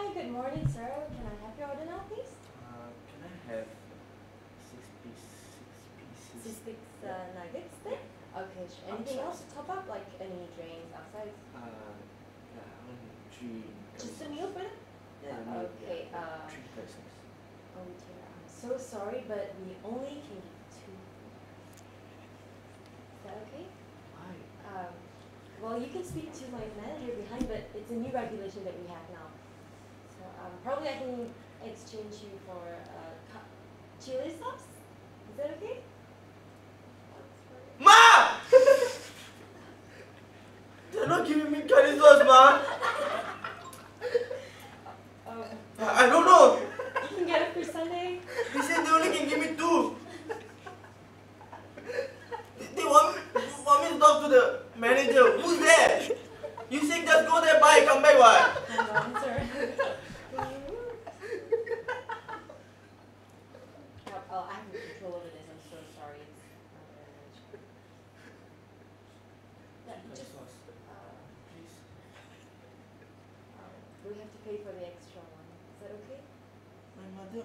Hi, good morning, sir. Can I have your order now, please? Can I have six pieces? Six nuggets then? Okay, sure. Anything else to top up? Like any drinks outside? Yeah, I want three. Just a meal, brother? Yeah, the meal. Okay, Yeah. Three curry sauce. Oh dear, I'm so sorry, but we only can give two. Is that okay? Why? Well, you can speak to my manager behind, but it's a new regulation that we have now. So probably I can exchange you for chili sauce. Is that okay? Ma! They're not giving me curry sauce, Ma. I don't know. You can get it for Sunday. They said they only can give me two. They want me to talk to the manager. Who's there? You say just go there, buy, come back, what? Hold on, sir. Oh, I have no control over this. I'm so sorry. It's not very much. Yeah, just, Please. we have to pay for the extra one. Is that okay? My mother.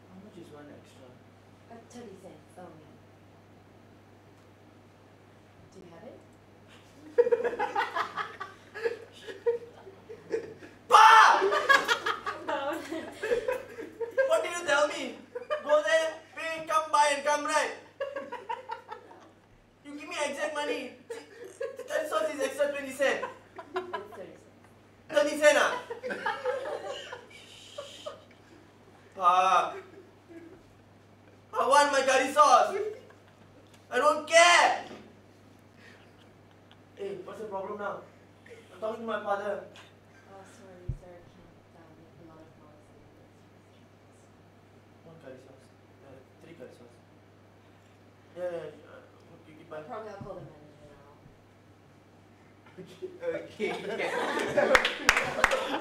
How much is one extra? 30 cents only. Do you have it? Pa! Calm down. What did you tell me? Go there, pay, come buy and come right. You give me exact money. The curry sauce is extra 20 cents. It's 30 cents. 30 cents, ah? Pa! I want my curry sauce. I don't care. Hey, what's the problem now? I'm talking to my father. Oh, sorry, sir. I can't make a lot of noise. One curry sauce. Three curry sauce. Yeah. You keep buying. Probably I'll call the manager now. Okay.